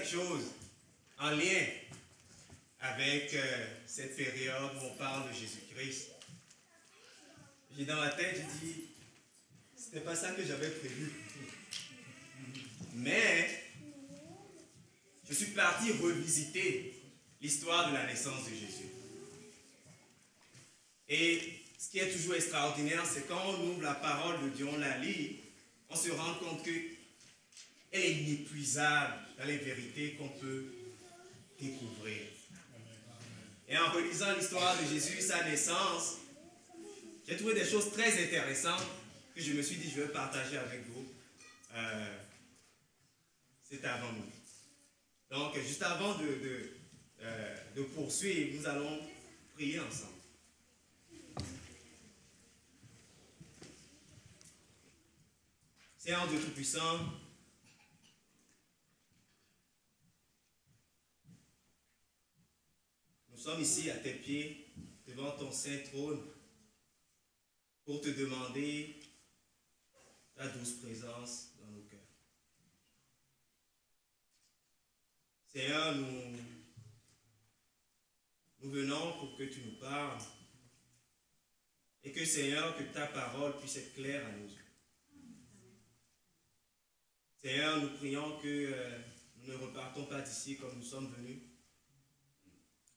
quelque chose en lien avec cette période où on parle de Jésus-Christ. J'ai dans ma tête, j'ai dit, c'était pas ça que j'avais prévu. Mais je suis parti revisiter l'histoire de la naissance de Jésus. Et ce qui est toujours extraordinaire, c'est quand on ouvre la parole de Dieu, on la lit, on se rend compte qu'elle est inépuisable dans les vérités qu'on peut découvrir. Et en relisant l'histoire de Jésus, sa naissance, j'ai trouvé des choses très intéressantes que je me suis dit, je vais partager avec vous cet avant-midi. Donc, juste avant de poursuivre, nous allons prier ensemble. Seigneur Dieu Tout-Puissant, nous sommes ici à tes pieds, devant ton saint trône, pour te demander ta douce présence dans nos cœurs. Seigneur, nous venons pour que tu nous parles et que, Seigneur, que ta parole puisse être claire à nos yeux. Seigneur, nous prions que nous ne repartons pas d'ici comme nous sommes venus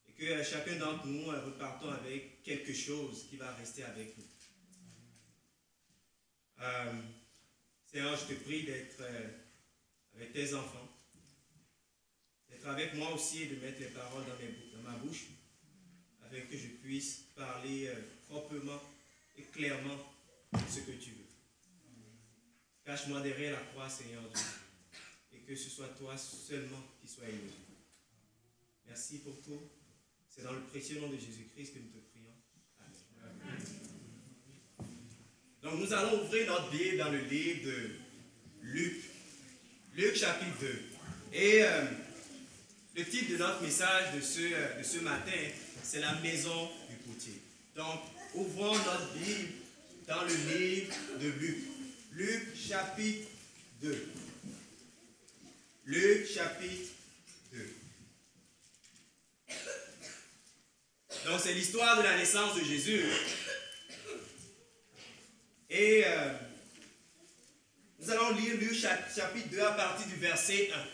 et que chacun d'entre nous repartons avec quelque chose qui va rester avec nous. Seigneur, je te prie d'être avec tes enfants, d'être avec moi aussi et de mettre les paroles dans ma bouche, afin que je puisse parler proprement et clairement de ce que tu veux. Cache-moi derrière la croix, Seigneur Dieu, et que ce soit toi seulement qui soit élevé. Merci pour tout. C'est dans le précieux nom de Jésus-Christ que nous te prions. Amen. Donc nous allons ouvrir notre Bible dans le livre de Luc. Luc chapitre 2. Et le titre de notre message de ce matin, c'est la maison du potier. Donc ouvrons notre Bible dans le livre de Luc. Luc chapitre 2. Luc chapitre 2. Donc c'est l'histoire de la naissance de Jésus. Et nous allons lire Luc chapitre 2 à partir du verset 1.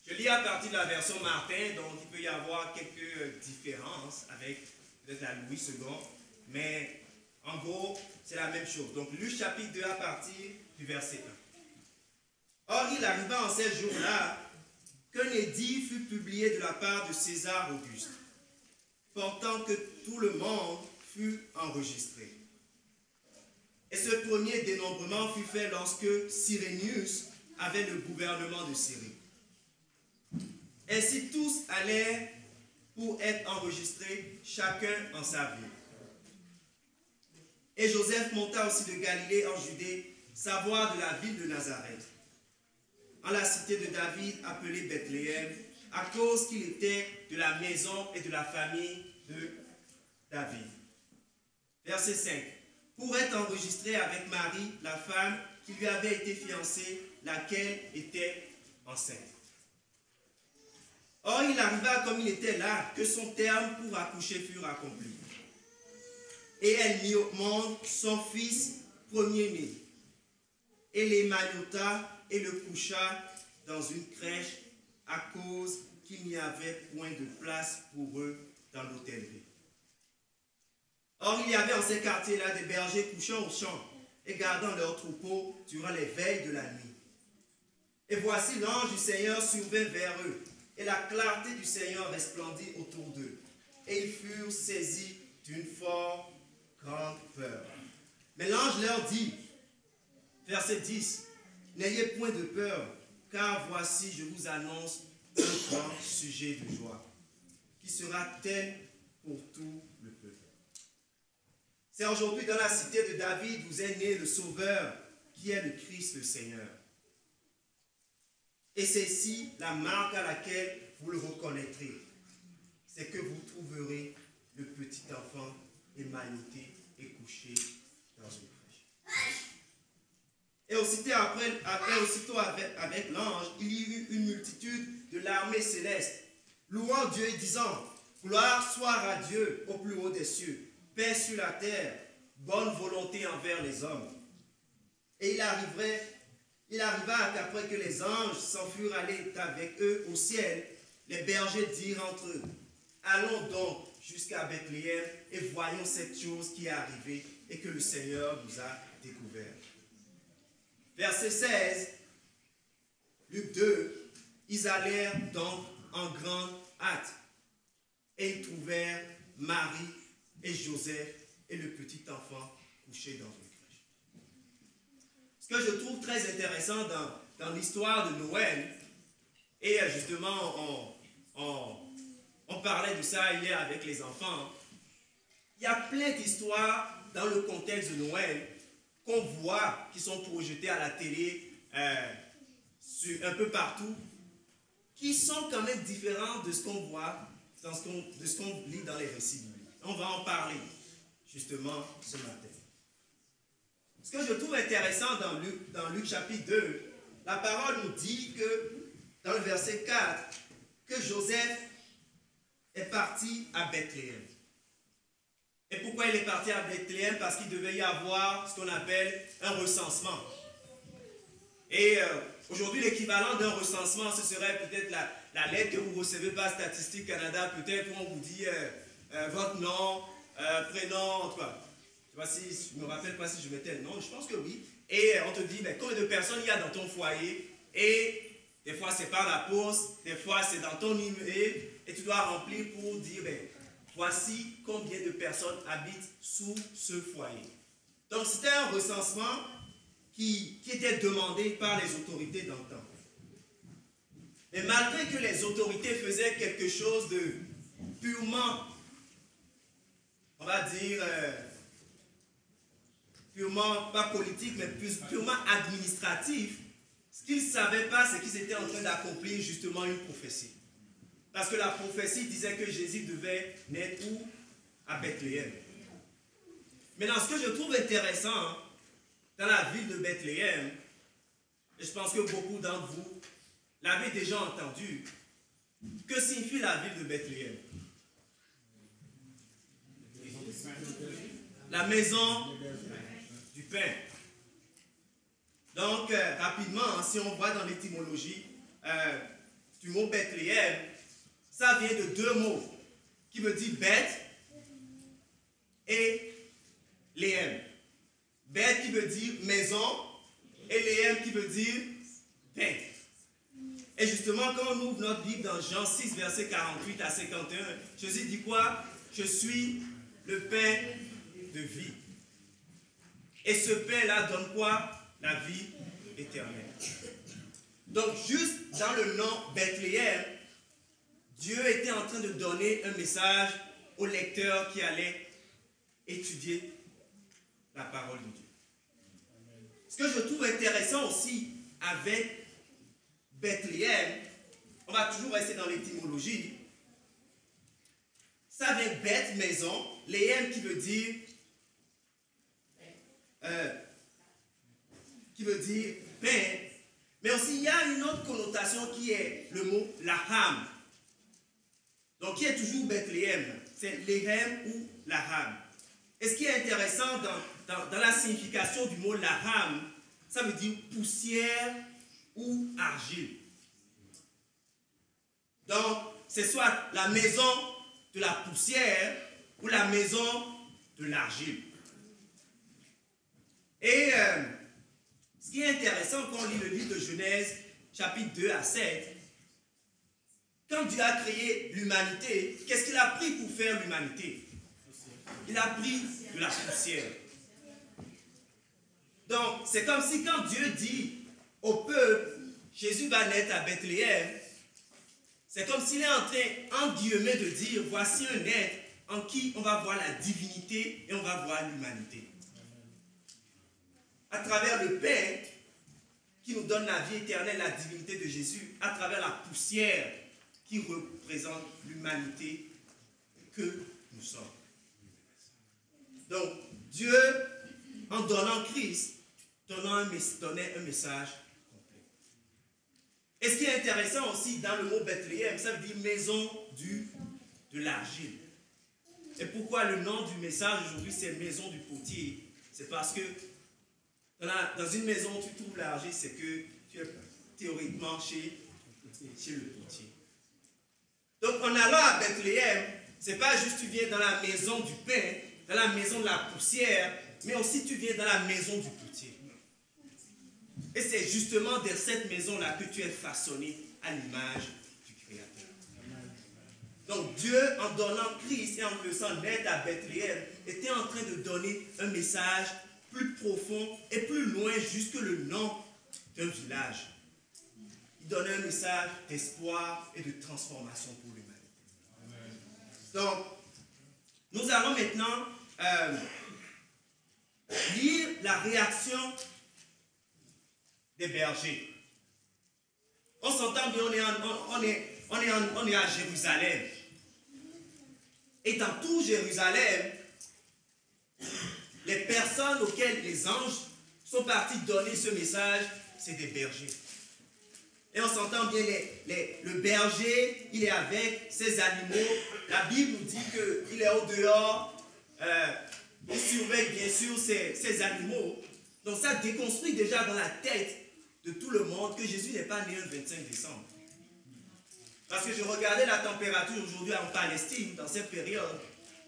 Je lis à partir de la version Martin, donc il peut y avoir quelques différences avec peut-être la Louis II, mais en gros, c'est la même chose. Donc Luc chapitre 2 à partir du verset 1. Or, il arriva en ces jours-là qu'un édit fut publié de la part de César Auguste, portant que tout le monde fut enregistré. Et ce premier dénombrement fut fait lorsque Cyrénius avait le gouvernement de Syrie. Ainsi tous allaient pour être enregistrés, chacun en sa ville. Et Joseph monta aussi de Galilée en Judée, savoir de la ville de Nazareth, en la cité de David appelée Bethléem, à cause qu'il était de la maison et de la famille de David. Verset 5. Pour être enregistré avec Marie, la femme qui lui avait été fiancée, laquelle était enceinte. Or, il arriva comme il était là, que son terme pour accoucher fut accompli. Et elle mit au monde son fils premier-né, et l'émaillota et le coucha dans une crèche, à cause qu'il n'y avait point de place pour eux dans l'hôtellerie. Or, il y avait en ces quartiers-là des bergers couchant au champ et gardant leurs troupeaux durant les veilles de la nuit. Et voici l'ange du Seigneur survint vers eux, et la clarté du Seigneur resplendit autour d'eux. Et ils furent saisis d'une fort grande peur. Mais l'ange leur dit, verset 10, « N'ayez point de peur, car voici, je vous annonce un grand sujet de joie, qui sera tel pour tout le peuple. C'est aujourd'hui dans la cité de David vous est né le Sauveur, qui est le Christ le Seigneur. Et c'est ici la marque à laquelle vous le reconnaîtrez. C'est que vous trouverez le petit enfant émailloté et couché dans une crèche. » Et aussitôt avec l'ange, il y eut une multitude de l'armée céleste, louant Dieu et disant, gloire soit à Dieu au plus haut des cieux, paix sur la terre, bonne volonté envers les hommes. Et il arriva qu'après que les anges s'en furent allés avec eux au ciel, les bergers dirent entre eux, allons donc jusqu'à Bethléem et voyons cette chose qui est arrivée et que le Seigneur nous a découvert. Verset 16, Luc 2, ils allèrent donc en grande hâte et ils trouvèrent Marie et Joseph et le petit enfant couché dans une crèche. Ce que je trouve très intéressant dans l'histoire de Noël, et justement on parlait de ça hier avec les enfants, il y a plein d'histoires dans le contexte de Noël qu'on voit, qui sont projetées à la télé, un peu partout, qui sont quand même différents de ce qu'on voit, de ce qu'on lit dans les récits bibliques. On va en parler justement ce matin. Ce que je trouve intéressant dans Luc chapitre 2, la parole nous dit que, dans le verset 4, que Joseph est parti à Bethléem. Et pourquoi il est parti à Bethléem? Parce qu'il devait y avoir ce qu'on appelle un recensement. Et aujourd'hui, l'équivalent d'un recensement, ce serait peut-être la lettre que vous recevez par Statistique Canada, peut-être où on vous dit votre nom, prénom, en tout cas. Je ne me rappelle pas si je mettais le nom, je pense que oui. Et on te dit combien de personnes il y a dans ton foyer. Et des fois c'est par la poste, des fois c'est dans ton email. Et tu dois remplir pour dire voici combien de personnes habitent sous ce foyer. Donc c'était un recensement qui était demandé par les autorités dans le temps. Mais malgré que les autorités faisaient quelque chose de purement, on va dire, purement, pas politique, mais purement administratif, ce qu'ils ne savaient pas, c'est qu'ils étaient en train d'accomplir justement une prophétie. Parce que la prophétie disait que Jésus devait naître où? À Bethléem. Maintenant, ce que je trouve intéressant dans la ville de Bethléem, et je pense que beaucoup d'entre vous l'avez déjà entendu, que signifie la ville de Bethléem? La maison du pain. Donc, rapidement, si on voit dans l'étymologie du mot Bethléem, ça vient de deux mots qui veut dire bête et léem. Bête qui veut dire maison et léem qui veut dire pain. Et justement, quand on ouvre notre Bible dans Jean 6, verset 48 à 51, Jésus dit quoi? Je suis le pain de vie. Et ce pain-là donne quoi? La vie éternelle. Donc, juste dans le nom Bethléem, Dieu était en train de donner un message aux lecteurs qui allaient étudier la parole de Dieu. Ce que je trouve intéressant aussi avec Bethléem, on va toujours rester dans l'étymologie, ça vient bête, maison, léem qui veut dire pain, mais aussi il y a une autre connotation qui est le mot laham. Donc, qui est toujours Bethléem, c'est Léhem ou Laham. Et ce qui est intéressant dans la signification du mot Laham, ça veut dire poussière ou argile. Donc, c'est soit la maison de la poussière ou la maison de l'argile. Et ce qui est intéressant quand on lit le livre de Genèse, chapitre 2 à 7, quand Dieu a créé l'humanité, qu'est-ce qu'il a pris pour faire l'humanité? Il a pris de la poussière. Donc, c'est comme si quand Dieu dit au peuple, Jésus va naître à Bethléem, c'est comme s'il est en train, en guillemets, de dire, voici un être en qui on va voir la divinité et on va voir l'humanité. À travers le pain qui nous donne la vie éternelle, la divinité de Jésus, à travers la poussière qui représente l'humanité que nous sommes. Donc, Dieu, en donnant Christ, donnait un message complet. Et ce qui est intéressant aussi dans le mot Bethléem, ça veut dire maison de l'argile. Et pourquoi le nom du message aujourd'hui c'est maison du potier? C'est parce que dans une maison où tu trouves l'argile, c'est que tu es théoriquement chez le potier. Donc en allant à Bethléem, c'est pas juste tu viens dans la maison du pain, dans la maison de la poussière, mais aussi tu viens dans la maison du potier. Et c'est justement dans cette maison-là que tu es façonné à l'image du Créateur. Donc Dieu, en donnant Christ et en le faisant naître à Bethléem, était en train de donner un message plus profond et plus loin juste que le nom d'un village. Il donnait un message d'espoir et de transformation pour l'humanité. Donc, nous allons maintenant lire la réaction des bergers. On s'entend bien, on est à Jérusalem. Et dans tout Jérusalem, les personnes auxquelles les anges sont partis donner ce message, c'est des bergers. Et on s'entend bien, le berger, il est avec ses animaux. La Bible nous dit qu'il est au dehors. Il surveille bien sûr ses animaux. Donc ça déconstruit déjà dans la tête de tout le monde que Jésus n'est pas né le 25 décembre. Parce que je regardais la température aujourd'hui en Palestine, dans cette période.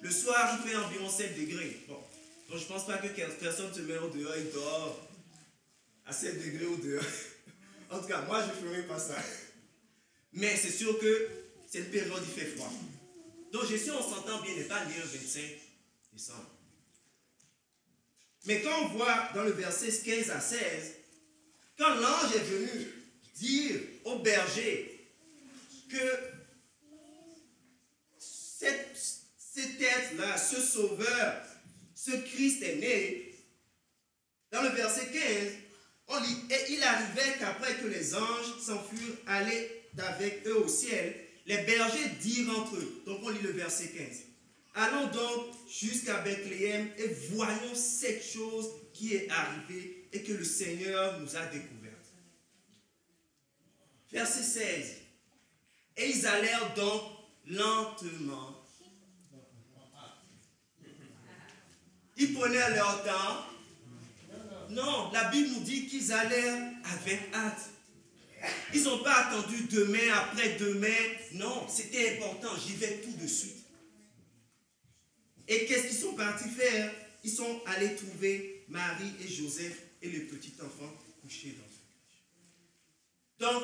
Le soir, il fait environ 7 degrés. Bon. Donc je ne pense pas que personne se met au dehors et dort à 7 degrés au dehors. En tout cas, moi, je ne ferai pas ça. Mais c'est sûr que cette période, il fait froid. Donc Jésus, on s'entend bien, n'est pas né le 25 décembre. Mais quand on voit dans le verset 15 à 16, quand l'ange est venu dire au berger que cet être-là, ce sauveur, ce Christ est né, dans le verset 15, on lit, et il arrivait qu'après que les anges s'en furent allés avec eux au ciel, les bergers dirent entre eux, donc on lit le verset 15, allons donc jusqu'à Bethléem et voyons cette chose qui est arrivée et que le Seigneur nous a découverte. Verset 16. Et ils allèrent donc lentement. Ils prenaient leur temps. Non, la Bible nous dit qu'ils allèrent avec hâte. Ils n'ont pas attendu demain, après-demain. Non, c'était important. J'y vais tout de suite. Et qu'est-ce qu'ils sont partis faire? Ils sont allés trouver Marie et Joseph et le petit enfant couché dans une crèche. Donc,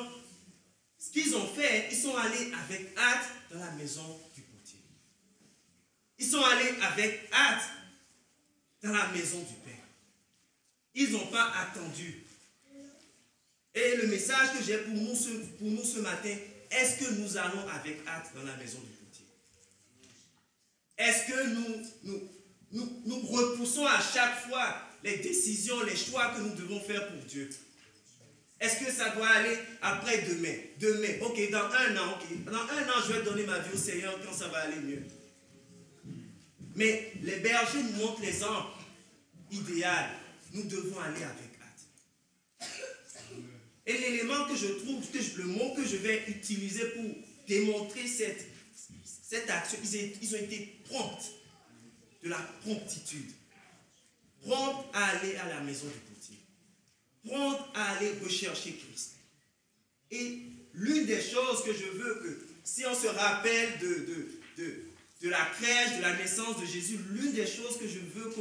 ce qu'ils ont fait, ils sont allés avec hâte dans la maison du potier. Ils sont allés avec hâte dans la maison du Père. Ils n'ont pas attendu. Et le message que j'ai pour nous ce matin, est-ce que nous allons avec hâte dans la maison du potier? Est-ce que nous repoussons à chaque fois les décisions, les choix que nous devons faire pour Dieu? Est-ce que ça doit aller après demain? Demain, ok, dans un an, ok. Dans un an, je vais donner ma vie au Seigneur quand ça va aller mieux. Mais les bergers nous montrent l'exemple idéal. Nous devons aller avec hâte. Et l'élément que je trouve, le mot que je vais utiliser pour démontrer cette action, ils ont été prompts, de la promptitude. Prompts à aller à la maison du potier. Prompts à aller rechercher Christ. Et l'une des choses que je veux que, si on se rappelle de la crèche, de la naissance de Jésus, l'une des choses que je veux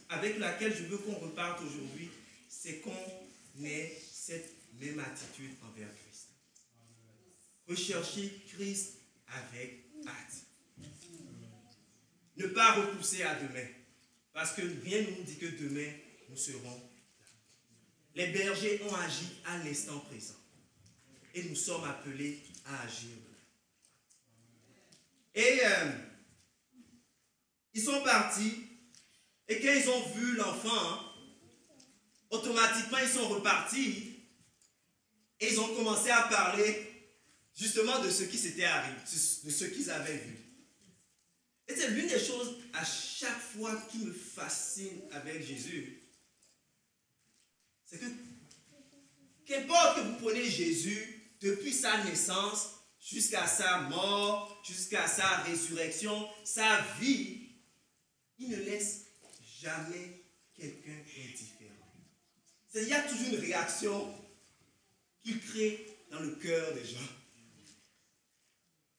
avec laquelle je veux qu'on reparte aujourd'hui, c'est qu'on ait cette même attitude envers Christ. Rechercher Christ avec hâte. Ne pas repousser à demain. Parce que rien ne nous dit que demain, nous serons là. Les bergers ont agi à l'instant présent. Et nous sommes appelés à agir. Et ils sont partis. Et quand ils ont vu l'enfant, automatiquement, ils sont repartis. Et ils ont commencé à parler justement de ce qui s'était arrivé, de ce qu'ils avaient vu. Et c'est l'une des choses à chaque fois qui me fascine avec Jésus. C'est que, qu'importe que vous preniez Jésus, depuis sa naissance, jusqu'à sa mort, jusqu'à sa résurrection, sa vie, il ne laisse jamais quelqu'un indifférent. Il y a toujours une réaction qu'il crée dans le cœur des gens.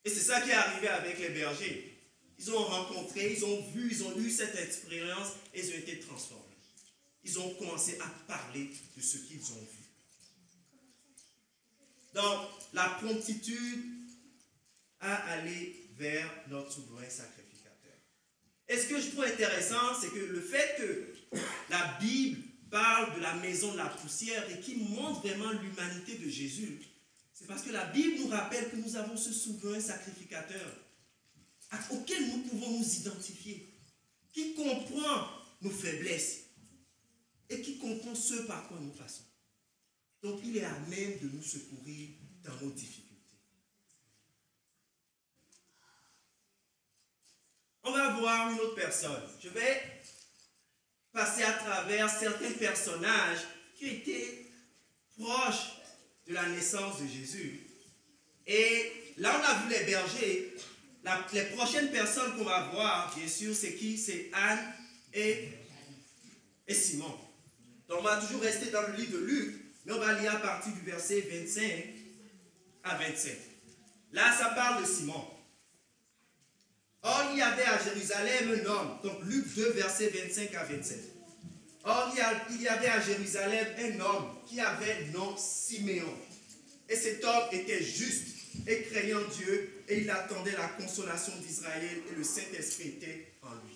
Et c'est ça qui est arrivé avec les bergers. Ils ont rencontré, ils ont vu, ils ont eu cette expérience et ils ont été transformés. Ils ont commencé à parler de ce qu'ils ont vu. Donc, la promptitude à aller vers notre souverain sacrificateur. Et ce que je trouve intéressant, c'est que le fait que la Bible parle de la maison de la poussière et qui montre vraiment l'humanité de Jésus, c'est parce que la Bible nous rappelle que nous avons ce souverain sacrificateur auquel nous pouvons nous identifier, qui comprend nos faiblesses et qui comprend ce par quoi nous passons. Donc, il est à même de nous secourir dans nos difficultés. On va voir une autre personne. Je vais passer à travers certains personnages qui étaient proches de la naissance de Jésus. Et là, on a vu les bergers. Les prochaines personnes qu'on va voir, bien sûr, c'est qui? C'est Anne et Simon. Donc, on va toujours rester dans le livre de Luc, mais on va lire à partir du verset 25 à 27. Là, ça parle de Simon. Or, il y avait à Jérusalem un homme, donc Luc 2, verset 25 à 27. Or, il y avait à Jérusalem un homme qui avait nom Siméon. Et cet homme était juste et craignant Dieu, et il attendait la consolation d'Israël, et le Saint-Esprit était en lui.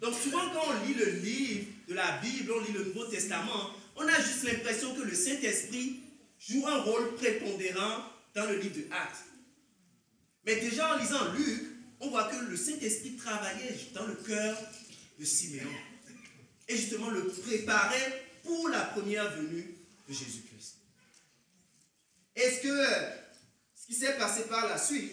Donc souvent quand on lit le livre de la Bible, on lit le Nouveau Testament, on a juste l'impression que le Saint-Esprit joue un rôle prépondérant dans le livre de Actes. Mais déjà en lisant Luc, on voit que le Saint-Esprit travaillait dans le cœur de Siméon. Et justement le préparait pour la première venue de Jésus-Christ. Est-ce que ce qui s'est passé par la suite,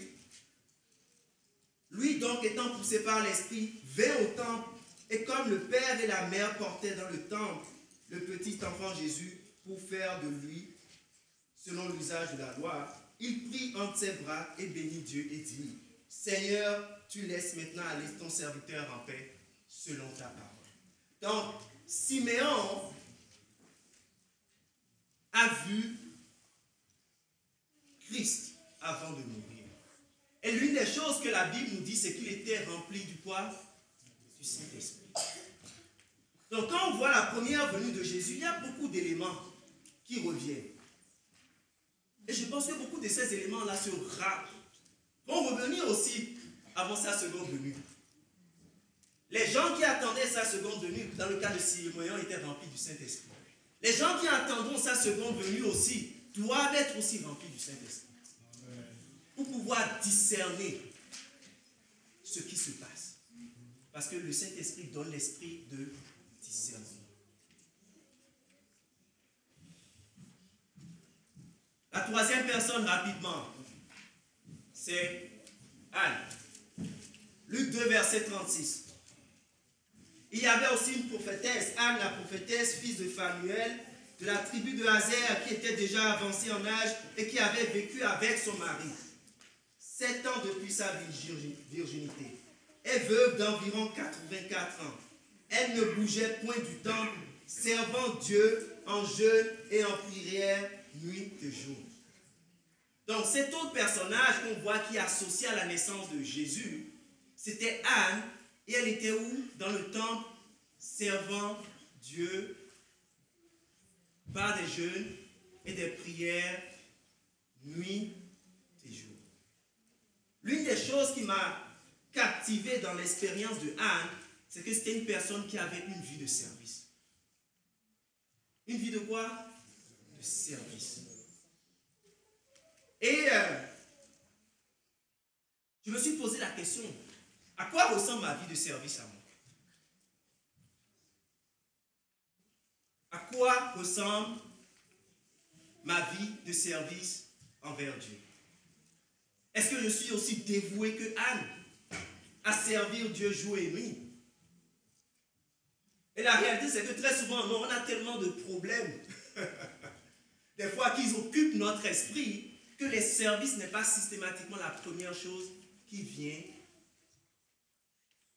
lui donc étant poussé par l'Esprit, vint au temple, et comme le père et la mère portaient dans le temple le petit enfant Jésus pour faire de lui, selon l'usage de la loi, il prit entre ses bras et bénit Dieu et dit, Seigneur, tu laisses maintenant aller ton serviteur en paix selon ta parole. Donc, Siméon a vu Christ avant de mourir. Et l'une des choses que la Bible nous dit, c'est qu'il était rempli du quoi? Du Saint-Esprit. Donc quand on voit la première venue de Jésus, il y a beaucoup d'éléments qui reviennent. Et je pense que beaucoup de ces éléments-là vont revenir aussi avant sa seconde venue. Les gens qui attendaient sa seconde venue, dans le cas de Siméon, étaient remplis du Saint-Esprit. Les gens qui attendront sa seconde venue aussi doivent être aussi remplis du Saint-Esprit. Pour pouvoir discerner ce qui se passe. Parce que le Saint-Esprit donne l'esprit de discernement. La troisième personne, rapidement, c'est Anne. Luc 2, verset 36. Il y avait aussi une prophétesse, Anne la prophétesse, fils de Phanuel, de la tribu de Azer, qui était déjà avancée en âge et qui avait vécu avec son mari 7 ans depuis sa virginité. Et veuve d'environ 84 ans. Elle ne bougeait point du temple, servant Dieu en jeûne et en prière nuit et jour. Donc cet autre personnage qu'on voit qui est associé à la naissance de Jésus, c'était Anne, et elle était où? Dans le temple, servant Dieu par des jeûnes et des prières nuit et jour. L'une des choses qui m'a captivé dans l'expérience de Anne, c'est que c'était une personne qui avait une vie de service. Une vie de quoi? De service. Et je me suis posé la question, à quoi ressemble ma vie de service à moi? À quoi ressemble ma vie de service envers Dieu? Est-ce que je suis aussi dévoué que Anne à servir Dieu jour et nuit? Et la réalité, c'est que très souvent, non, on a tellement de problèmes, des fois, qu'ils occupent notre esprit, que les services n'est pas systématiquement la première chose qui vient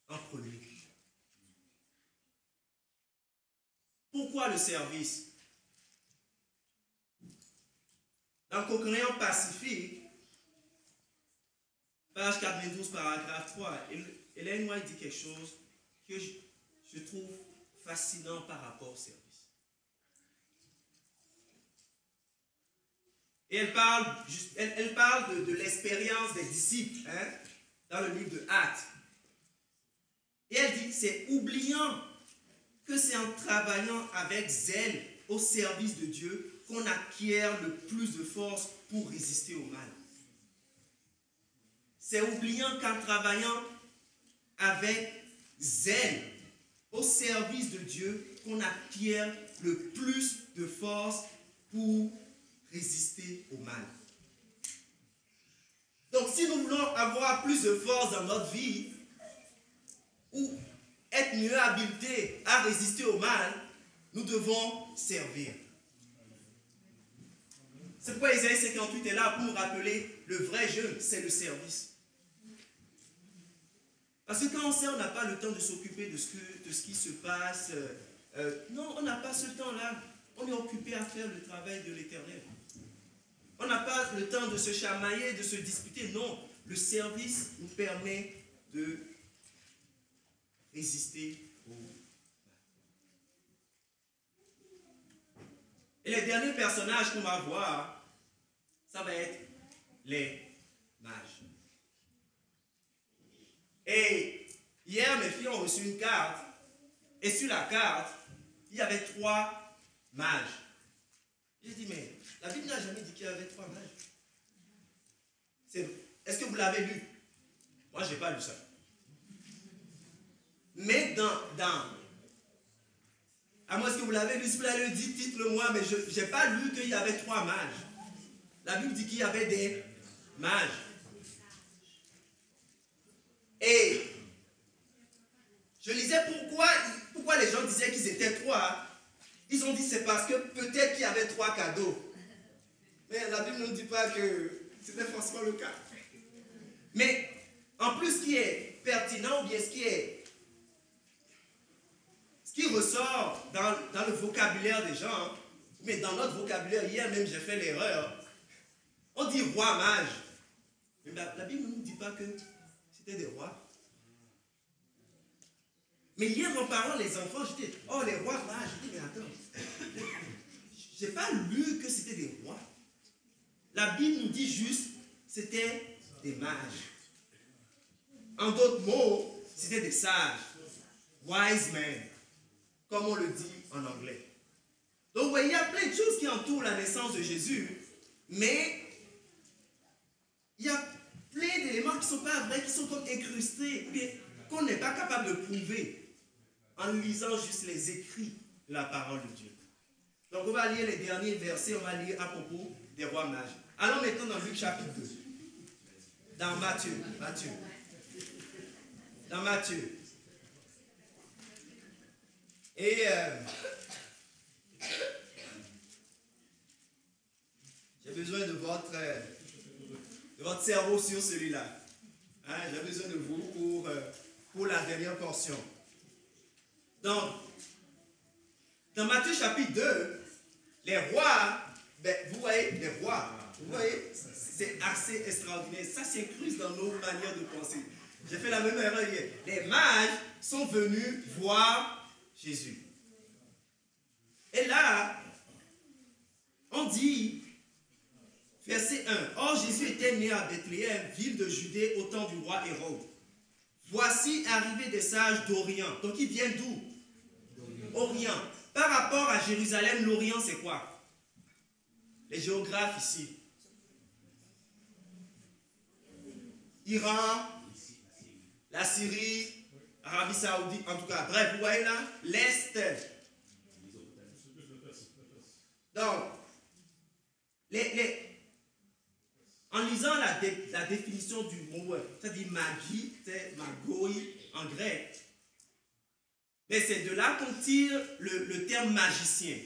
en premier. Pourquoi le service? Dans Coquerel Pacifique, page 92, paragraphe 3, Ellen White dit quelque chose que je trouve fascinant par rapport au service. Et elle parle de l'expérience des disciples, hein, dans le livre de Actes. Et elle dit, c'est oubliant que c'est en travaillant avec zèle au service de Dieu qu'on acquiert le plus de force pour résister au mal. C'est oubliant qu'en travaillant avec zèle au service de Dieu qu'on acquiert le plus de force pour résister au mal. Donc si nous voulons avoir plus de force dans notre vie ou être mieux habilités à résister au mal, nous devons servir. C'est pourquoi Isaïe 58 est là pour nous rappeler le vrai jeûne, c'est le service. Parce que quand on sert, on n'a pas le temps de s'occuper de ce qui se passe. Non, on n'a pas ce temps-là. On est occupé à faire le travail de l'Éternel. On n'a pas le temps de se chamailler, de se disputer. Non, le service nous permet de résister au mal. Et les derniers personnages qu'on va voir, ça va être les mages. Et hier, mes filles ont reçu une carte. Et sur la carte, il y avait 3 mages. J'ai dit, mais la Bible n'a jamais dit qu'il y avait 3 mages. Est-ce que vous l'avez lu? Moi, je n'ai pas lu ça. Mais à moins que vous l'avez lu, si vous l'avez dit, dites-le-moi, mais je n'ai pas lu qu'il y avait 3 mages. La Bible dit qu'il y avait des mages. Et je lisais pourquoi les gens disaient qu'ils étaient 3. Ils ont dit c'est parce que peut-être qu'il y avait 3 cadeaux. Mais la Bible ne nous dit pas que c'était forcément le cas. Mais en plus, ce qui est pertinent, ou bien ce qui ressort dans le vocabulaire des gens, mais dans notre vocabulaire, hier même j'ai fait l'erreur, on dit roi mage. Mais la Bible ne nous dit pas que c'était des rois. Mais hier, en parlant les enfants, je dis, oh, les rois mages. Je dis, mais attends, je n'ai pas lu que c'était des rois. La Bible nous dit juste, c'était des mages. En d'autres mots, c'était des sages. Wise men, comme on le dit en anglais. Donc, vous voyez, il y a plein de choses qui entourent la naissance de Jésus, mais il y a plein d'éléments qui ne sont pas vrais, qui sont comme incrustés, qu'on n'est pas capable de prouver en lisant juste les écrits de la parole de Dieu. Donc, on va lire les derniers versets, on va lire à propos des rois mages. Allons maintenant dans Luc chapitre 2. Dans Matthieu. Dans Matthieu. Et j'ai besoin de votre cerveau sur celui-là. Hein, j'ai besoin de vous pour la dernière portion. Donc, dans Matthieu chapitre 2, les rois, vous voyez, les rois, vous voyez, c'est assez extraordinaire. Ça s'incruste dans nos manières de penser. J'ai fait la même erreur hier. Les mages sont venus voir Jésus. Et là, on dit, verset 1, « Or Jésus était né à Bethléem, ville de Judée, au temps du roi Hérode. Voici arrivée des sages d'Orient. » Donc ils viennent d'où? Orient. Par rapport à Jérusalem, l'Orient c'est quoi? Les géographes ici. Iran, la Syrie, Arabie Saoudite, en tout cas, bref, vous voyez là, l'Est. Donc, en lisant la définition du mot, c'est-à-dire magie, c'est magoi en grec, Mais c'est de là qu'on tire le terme magicien.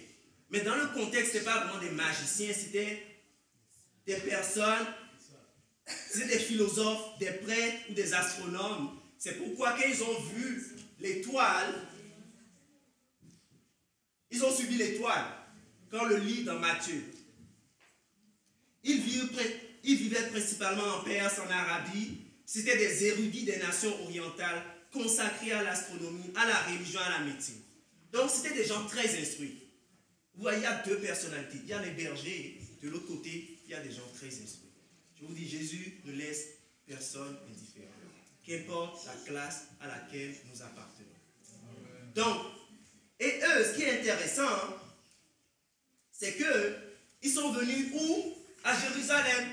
Mais dans le contexte, ce n'était pas vraiment des magiciens, c'était des personnes, c'était des philosophes, des prêtres ou des astronomes. C'est pourquoi quand ils ont vu l'étoile, ils ont suivi l'étoile. Quand on le lit dans Matthieu, ils vivaient principalement en Perse, en Arabie. C'était des érudits des nations orientales consacrés à l'astronomie, à la religion, à la médecine. Donc c'était des gens très instruits. Vous voyez, il y a deux personnalités. Il y a les bergers, de l'autre côté, il y a des gens très instruits. Je vous dis, Jésus ne laisse personne indifférent. Qu'importe la classe à laquelle nous appartenons. Donc, et eux, ce qui est intéressant, c'est qu'ils sont venus où? À Jérusalem.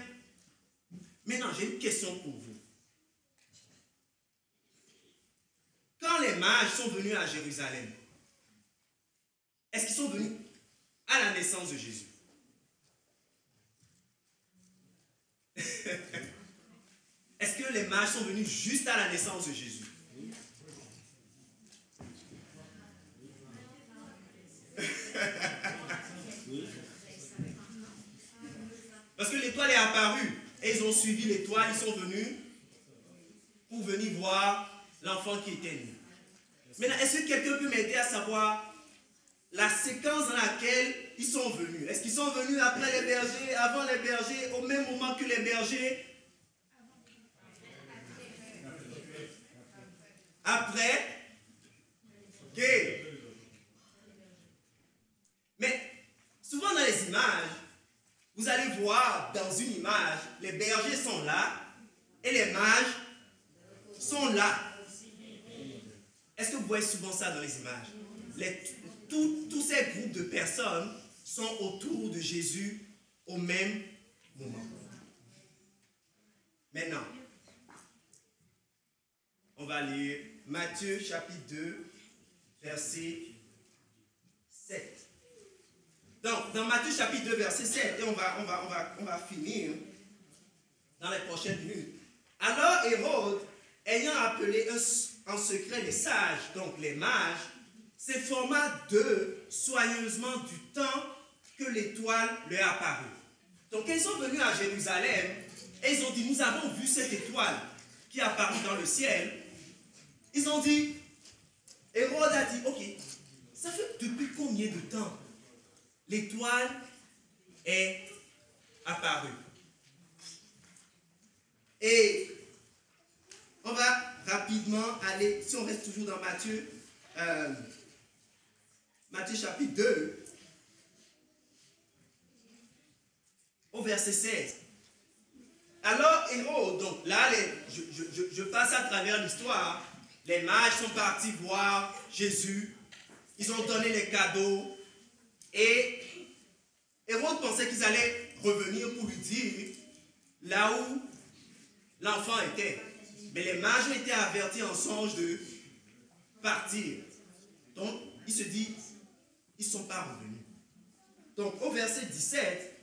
Maintenant, j'ai une question pour vous. Quand les mages sont venus à Jérusalem, est-ce qu'ils sont venus à la naissance de Jésus? Est-ce que les mages sont venus juste à la naissance de Jésus? Parce que l'étoile est apparue et ils ont suivi l'étoile, ils sont venus pour venir voir l'enfant qui était né. Maintenant, est-ce que quelqu'un peut m'aider à savoir la séquence dans laquelle ils sont venus? Est-ce qu'ils sont venus après les bergers, avant les bergers, au même moment que les bergers? Après? Ok. Mais souvent dans les images, vous allez voir dans une image, les bergers sont là et les mages sont là. Est-ce que vous voyez souvent ça dans les images? Tous ces groupes de personnes sont autour de Jésus au même moment. Maintenant, on va lire Matthieu chapitre 2, verset 7. Donc, dans Matthieu chapitre 2, verset 7, et on va finir dans les prochaines minutes. Alors Hérode, ayant appelé en secret les sages, donc les mages, s'informa d'eux soigneusement du temps que l'étoile leur apparut. Donc, quand ils sont venus à Jérusalem, et ils ont dit, nous avons vu cette étoile qui apparut dans le ciel. Ils ont dit, Hérode a dit, ok, ça fait depuis combien de temps l'étoile est apparue? Et on va rapidement aller, si on reste toujours dans Matthieu, Matthieu chapitre 2, au verset 16. Alors Hérode, donc là, je passe à travers l'histoire, les mages sont partis voir Jésus, ils ont donné les cadeaux, et Hérode pensait qu'ils allaient revenir pour lui dire là où l'enfant était. Mais les mages ont été avertis en songe de partir. Donc, il se dit, ils ne sont pas revenus. Donc, au verset 17,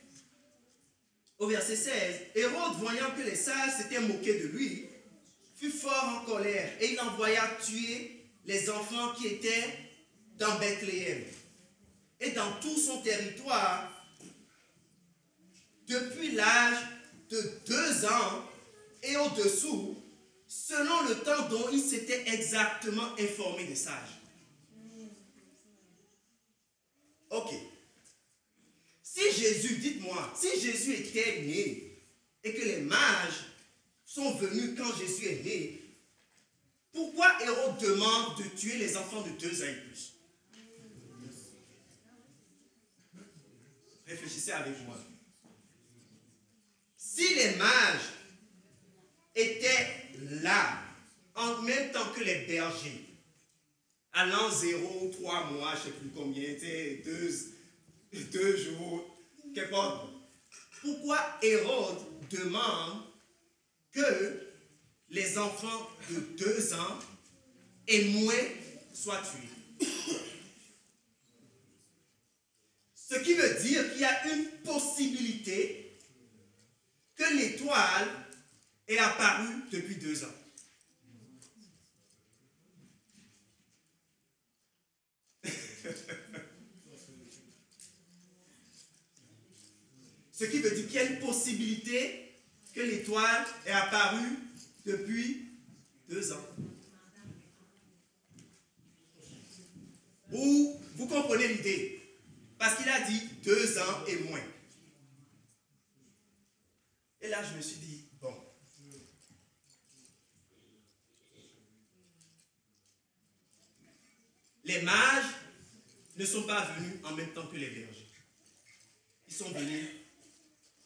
au verset 16, Hérode, voyant que les sages s'étaient moqués de lui, fut fort en colère et il envoya tuer les enfants qui étaient dans Bethléem et dans tout son territoire depuis l'âge de 2 ans et au-dessous, selon le temps dont il s'était exactement informé des sages. Ok. Si Jésus, dites-moi, si Jésus était né et que les mages sont venus quand Jésus est né, pourquoi Hérode demande de tuer les enfants de 2 ans et plus? Réfléchissez avec moi. Si les mages étaient là, en même temps que les bergers, allant 0 ou 3 mois, je ne sais plus combien, 2 jours, qu'importe. Pourquoi Hérode demande que les enfants de 2 ans et moins soient tués? Ce qui veut dire qu'il y a une possibilité que l'étoile est apparue depuis 2 ans. Ce qui veut dire qu'il y a une possibilité que l'étoile est apparue depuis 2 ans. Ou vous comprenez l'idée? Parce qu'il a dit 2 ans et moins. Et là, je me suis dit, bon. Les mages ne sont pas venus en même temps que les bergers. Ils sont venus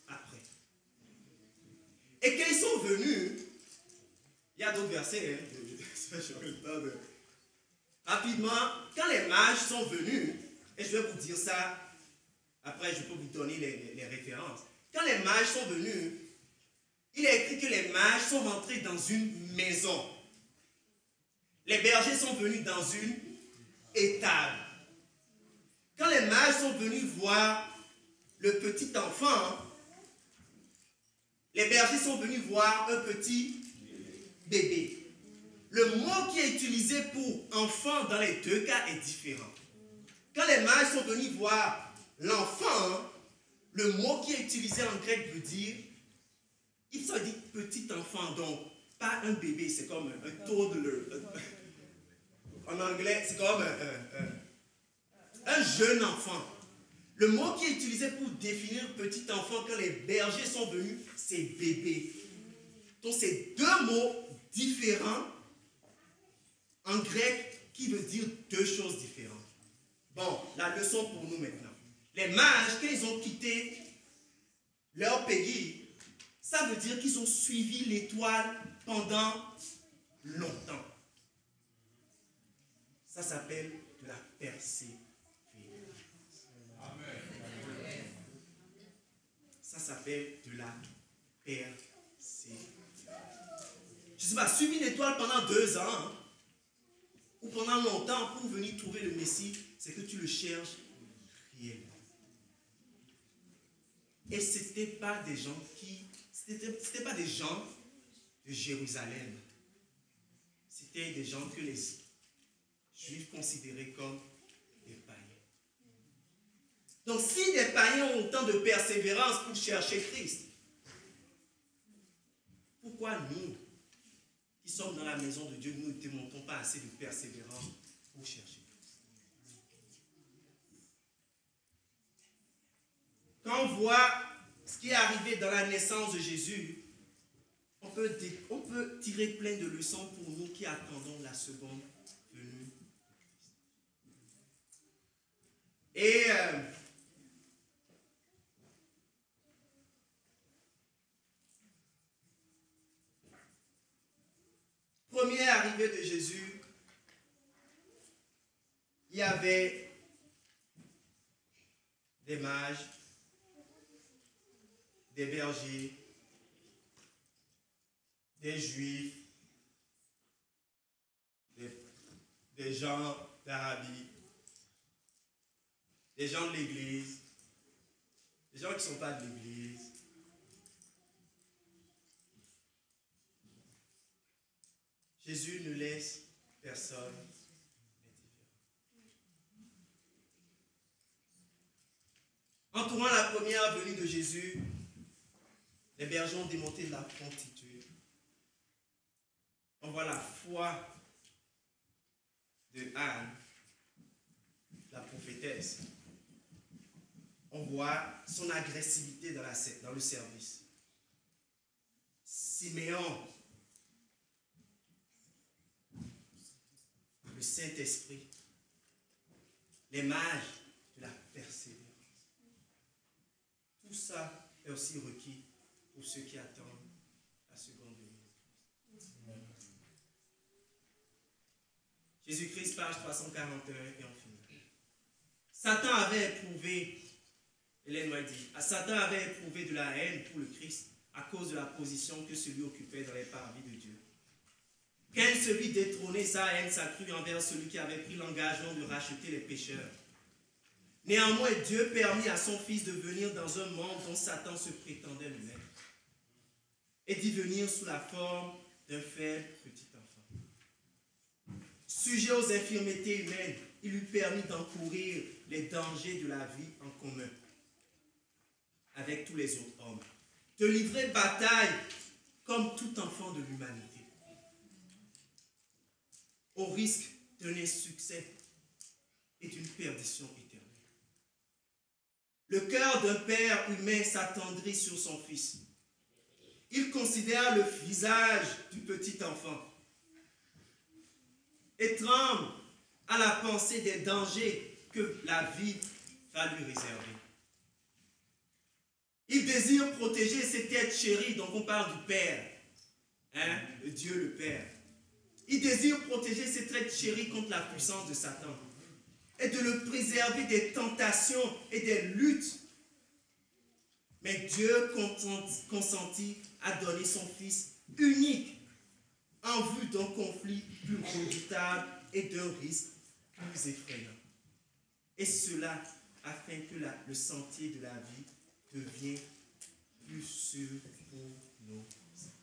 après. Et quand ils sont venus, il y a d'autres versets, rapidement, quand les mages sont venus, et je vais vous dire ça, après je peux vous donner les références. Quand les mages sont venus, il est écrit que les mages sont rentrés dans une maison. Les bergers sont venus dans une étable. Quand les mages sont venus voir le petit enfant, les bergers sont venus voir un petit bébé. Le mot qui est utilisé pour enfant dans les 2 cas est différent. Quand les mages sont venus voir l'enfant, le mot qui est utilisé en grec veut dire, il s'est dit petit enfant, donc pas un bébé, c'est comme un toddler. En anglais, c'est comme un jeune enfant. Le mot qui est utilisé pour définir petit enfant quand les bergers sont venus, c'est bébé. Donc c'est 2 mots différents en grec qui veut dire 2 choses différentes. Bon, la leçon pour nous maintenant. Les mages, quand ils ont quitté leur pays, ça veut dire qu'ils ont suivi l'étoile pendant longtemps. Ça s'appelle de la persévérance. Ça s'appelle de la persévérance. Je ne sais pas, suivre l'étoile pendant 2 ans, hein, ou pendant longtemps pour venir trouver le Messie, c'est que tu le cherches réellement. Et ce n'était pas des gens c'était pas des gens de Jérusalem. C'était des gens que les Juifs considéraient comme des païens. Donc si des païens ont autant de persévérance pour chercher Christ, pourquoi nous, qui sommes dans la maison de Dieu, nous ne démontrons pas assez de persévérance pour chercher Christ? Quand on voit ce qui est arrivé dans la naissance de Jésus, on peut tirer plein de leçons pour nous qui attendons la seconde venue. Et première arrivée de Jésus, il y avait des mages, des bergers, des juifs, des gens d'Arabie, des gens de l'église, des gens qui ne sont pas de l'église. Jésus ne laisse personne indifférent. Entourant la première venue de Jésus, les bergers ont démonté la promptitude. On voit la foi de Anne, la prophétesse. On voit son agressivité dans le service. Siméon, le Saint-Esprit, les mages de la persévérance. Tout ça est aussi requis pour ceux qui attendent la seconde venue de Christ. Jésus-Christ, page 341, et on finit. Satan avait éprouvé, Hélène m'a dit, Satan avait éprouvé de la haine pour le Christ à cause de la position que celui occupait dans les parvis de Dieu. Quand il se vit détrôner, sa haine s'accrut envers celui qui avait pris l'engagement de racheter les pécheurs. Néanmoins, Dieu permit à son Fils de venir dans un monde dont Satan se prétendait le maître et d'y venir sous la forme d'un faible petit enfant. Sujet aux infirmités humaines, il lui permit d'encourir les dangers de la vie en commun. avec tous les autres hommes. De livrer bataille comme tout enfant de l'humanité, au risque d'un insuccès et d'une perdition éternelle. Le cœur d'un père humain s'attendrit sur son fils. Il considère le visage du petit enfant et tremble à la pensée des dangers que la vie va lui réserver. Il désire protéger cette tête chérie, donc on parle du Père, hein, le Dieu le Père. Il désire protéger cette tête chérie contre la puissance de Satan et de le préserver des tentations et des luttes. Mais Dieu consentit à donner son Fils unique en vue d'un conflit plus redoutable et d'un risque plus effrayant. Et cela afin que le sentier de la vie devienne plus sûr pour nos enfants.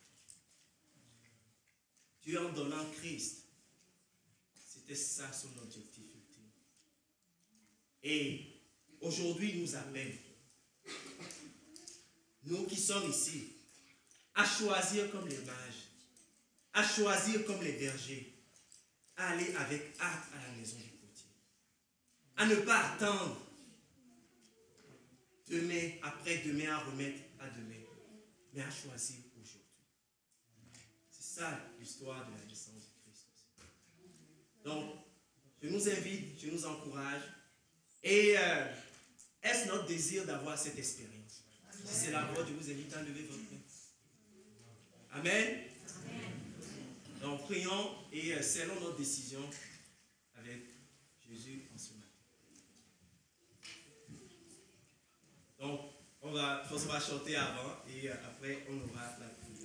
Dieu en donnant Christ, c'était ça son objectif ultime. Et aujourd'hui, il nous appelle, nous qui sommes ici, à choisir comme les mages, à choisir comme les bergers, à aller avec hâte à la maison du potier, à ne pas attendre demain, après-demain, à remettre à demain, mais à choisir aujourd'hui. C'est ça l'histoire de la naissance de Christ. Donc, je nous invite, je nous encourage, et est-ce notre désir d'avoir cette expérience? Si c'est la vôtre, je vous invite à lever votre main. Amen. Donc, prions et scellons notre décision avec Jésus en ce matin. Donc, on va chanter avant et après, on aura la prière.